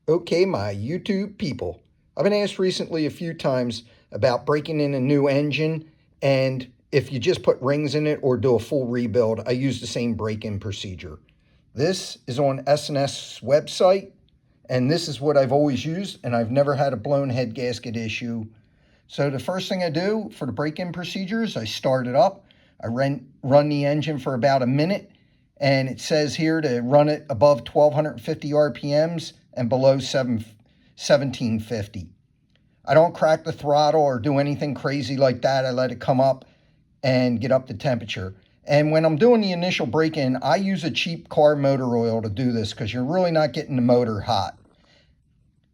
Okay, my YouTube people. I've been asked recently a few times about breaking in a new engine, and if you just put rings in it or do a full rebuild, I use the same break-in procedure. This is on S&S website, and this is what I've always used, and I've never had a blown head gasket issue. So the first thing I do for the break-in procedures, I start it up. I run the engine for about a minute, and it says here to run it above 1250 RPMs and below 1750. I don't crack the throttle or do anything crazy like that. I let it come up and get up to temperature. And when I'm doing the initial break-in, I use a cheap car motor oil to do this because you're really not getting the motor hot.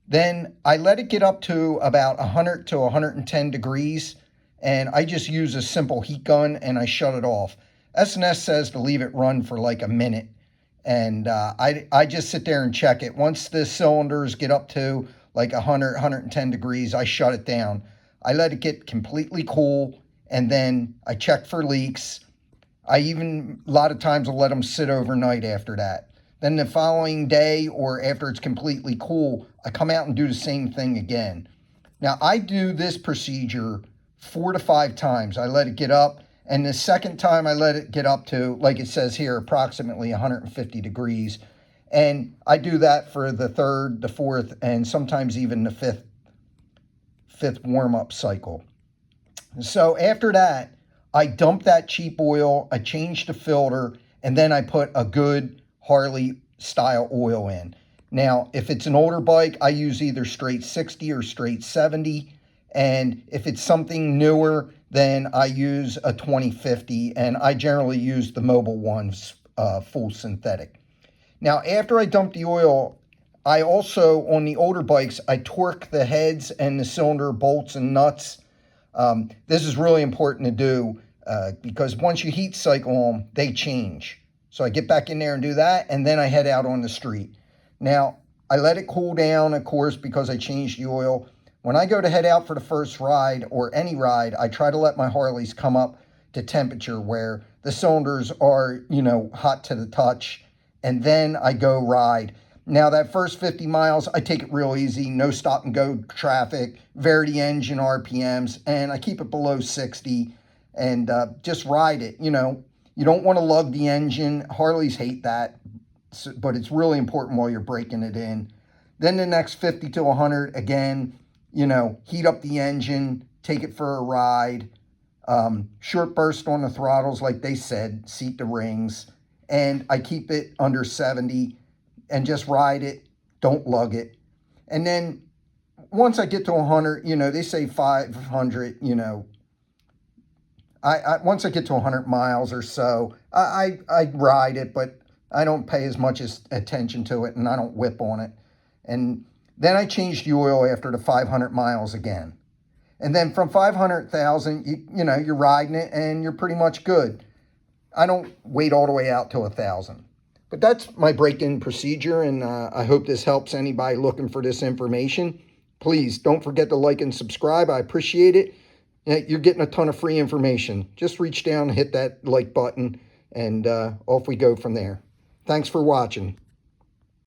Then I let it get up to about 100 to 110 degrees, and I just use a simple heat gun and I shut it off. S&S says to leave it run for like a minute, and I just sit there and check it. Once the cylinders get up to like 100, 110 degrees, I shut it down. I let it get completely cool, and then I check for leaks. I even, a lot of times, will let them sit overnight after that. Then the following day or after it's completely cool, I come out and do the same thing again. Now, I do this procedure 4 to 5 times. I let it get up, and the second time I let it get up to, like it says here, approximately 150 degrees. And I do that for the third, the fourth, and sometimes even the fifth warm-up cycle. So after that, I dump that cheap oil, I change the filter, and then I put a good Harley style oil in. Now, if it's an older bike, I use either straight 60 or straight 70. And if it's something newer, then I use a 2050, and I generally use the Mobile ones, full synthetic. Now, after I dump the oil, I also, on the older bikes, I torque the heads and the cylinder bolts and nuts. This is really important to do because once you heat cycle them, they change. So I get back in there and do that, and then I head out on the street. Now, I let it cool down, of course, because I changed the oil. When I go to head out for the first ride or any ride, I try to let my Harleys come up to temperature where the cylinders are, hot to the touch, and then I go ride. Now, that first 50 miles, I take it real easy, no stop and go traffic, vary the engine RPMs, and I keep it below 60 and just ride it. You don't want to lug the engine. Harleys hate that, but it's really important while you're breaking it in. Then the next 50 to 100, again, heat up the engine, take it for a ride, short burst on the throttles, like they said, seat the rings, and I keep it under 70 and just ride it, don't lug it. And then once I get to 100, they say 500, once I get to 100 miles or so, I ride it, but I don't pay as much attention to it, and I don't whip on it. And then I change the oil after the 500 miles again. And then from 500,000, you're riding it, and you're pretty much good. I don't wait all the way out to 1,000. But that's my break-in procedure, and I hope this helps anybody looking for this information. Please don't forget to like and subscribe. I appreciate it. You're getting a ton of free information. Just reach down, hit that like button, and off we go from there. Thanks for watching.